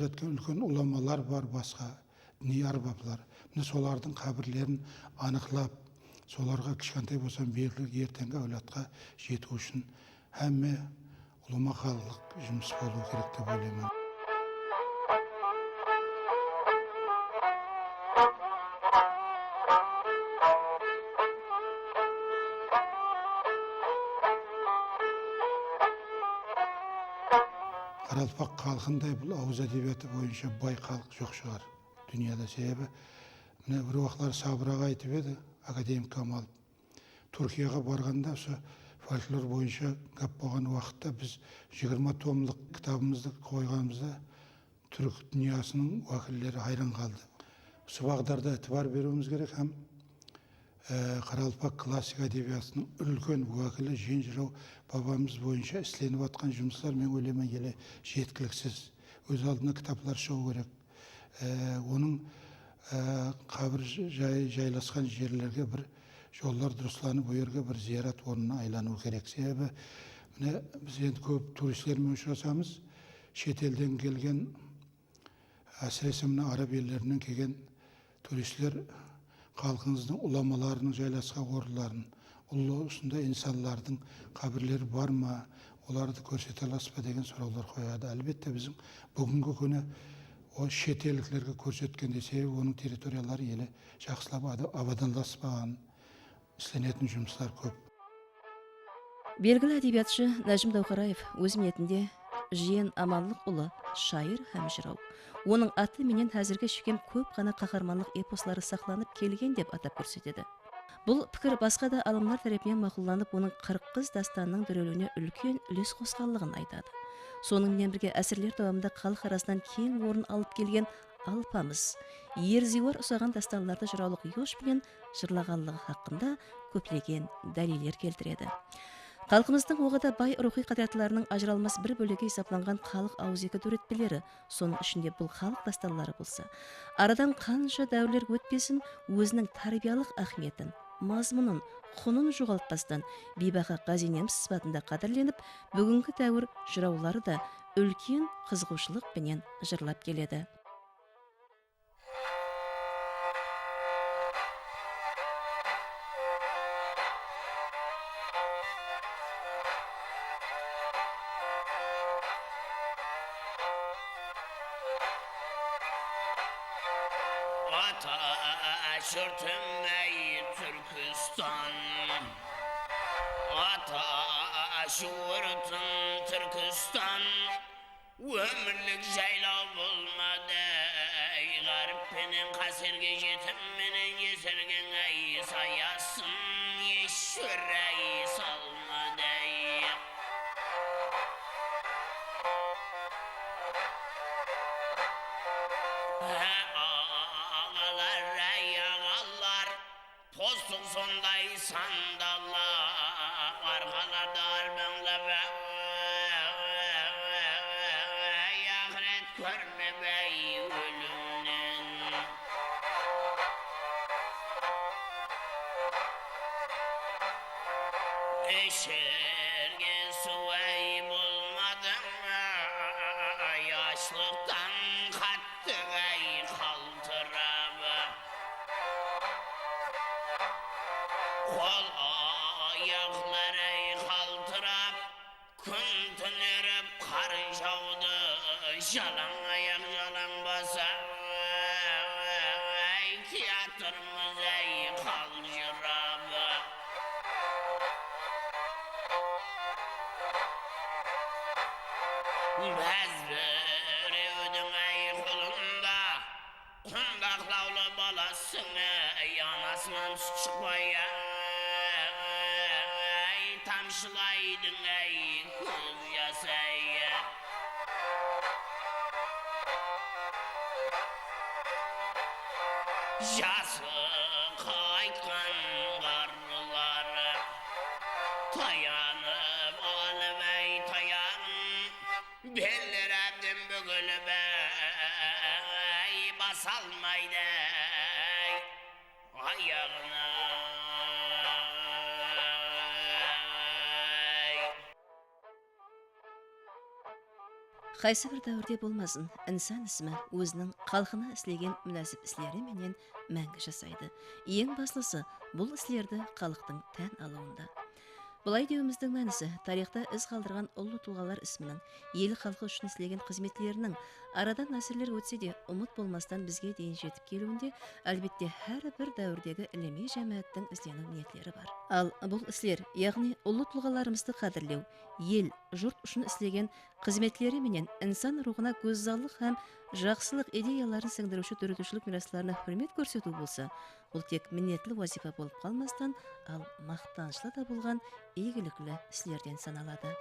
Өткен үлкен ұламалар бар, басқа діни арбаблар. Міне солардың қабірлерін анықлап, соларға кішкентай болсам белгілі ертеңгі әулетқа жету үшін әмме ұлыма халық жұмыс болу керек деп ойлаймын. Қаралпақ халқындай бұл ауыз әдебиеті бойынша бай халық жоқ шығар дүнияда. Себебі міне бір уақытлар Сабыр аға айтып еді, академик Камал, Түркияға барғанда осы фольклор бойынша гәп болған уақытта біз 20 томлық кітабымызды қойғанымызда түрік дүниясының уәкілдері хайран қалды. Осы бағдарда әтібар беруіміз керек. Һәм Қаралпақ классик әдебиетінің үлкен уәкілі Жен-жырау бабамыз бойынша істеніп жатқан жұмыстар мен ойлаймын еле жеткіліксіз. Өз алдына кітаплар шығу керек. Оның қабір жайласқан жерлерге бір жолдар дұрысталанып, бұл жерге бір зиярат орнына айлану керек. Себебі біз енді көп туристермен ұшырасамыз, шетелден келген, әсіресе мына араб елдерінен келген туристер халқыңыздың ұламаларының жайласқан орынларын, ұлысында инсанлардың қабірлері бар ма, оларды көрсете аласыз ба деген сұраулар қояды. Әлбетте біздің бүгінгі күні о шетелдіктерге көрсеткенде, себебі оның территориялары елі жақсылап абаданласпаған, істенетін жұмыстар көп. Белгілі әдебиетші Нәжім Дауқараев өз ниетінде Жиен Аманлықұлы шайыр һәм жырау. Оның аты менен әзірге шекем көп қана қаһарманлық эпослары сақланып келген деп атап көрсетеді. Бұл пікір басқа да алымдар тарапынан мақұлданып, оның 40 қыз дастанының дүрелуіне үлкен үлес қосқанлығын айтады. Сонымен бірге әсірлер davamında халық арасынан кең орын алып келген Алпамыс, Ерзиуар ұсаған дастанларды жыраулық юш білен жырлағанлығы хақында көплеген дәлелдер келтіреді. Халқымыздың оғада бай рухи қадіретлерінің ажыралмас бір бөлігі есапланған халық ауызекі дөртпелері, соның ішінде бұл халық дастанлары болса, арадан қанша дәуірлер өтпесін, өзінің тарбиялық ахметін, мазмұнын, құнын жоғалтпастан бейбақа қазинеміз сызбатында қадірленіп, бүгінгі дәуір жыраулары да үлкен қызығушылық пенен жырлап келеді. Şörtüm ey Türkistan, ata şurtun Türkistan, ömürlük jaylab bulmadı. Garipinin kasirge yetiminin yesergen ey sayasın, yeşürey salmadı. Postuk sonday sandallar, arkalarda armağla ve ahiret görme bey ölümden. Eşerge suvay bulmadım, yaşlıktan kattı ey kaltırabı. Kol ayakları kaltırıp, gün tünürüp karın şavdı, yalan ayak yalan basar, tiyatrımız ey kalcırabı. Bezbir evdim ey kulunda, kundaklavlı balasını yanasından çıkmaya. Tamşılaydın ey kız yasaya. Yası kaykan karlıları tayanıp alıp ey tayanım. Bellerim bugülüp ey basalmaydı ey ayağına. Кайсы бир дәврдә булмасын, инсан исме өзенең халкына эсләгән мөнәсәп эшләре менән мәңге жасайды. Иң баслысы бул эшләрдә халыктың тән алуында. Булай диюмездин мәнисе тарихта из калдырган уллы тулгалар исменең, ел халкы өчен эшләгән хезмәтләренең арадан нәселләр үтсә дә умут булмастан безгә дейин җитеп килүендә, әлбәттә һәр бер дәврдәге илми җәмәгатьнең эзләнү ниятләре бар. Ал бул эшләр, ягъни уллы тулгаларыбызны кадерләү, ел, журт өчен эшләгән хезмәтләре менән инсан рухына гүзаллык һәм жаксылык идеяларын сеңдерүче төрөтүчлек мирасларына хөрмәт күрсәтү булса, ул тик миннәтле вазифа булып калмастан, ал мактанычлы да булган игелекле эшләрдән саналады.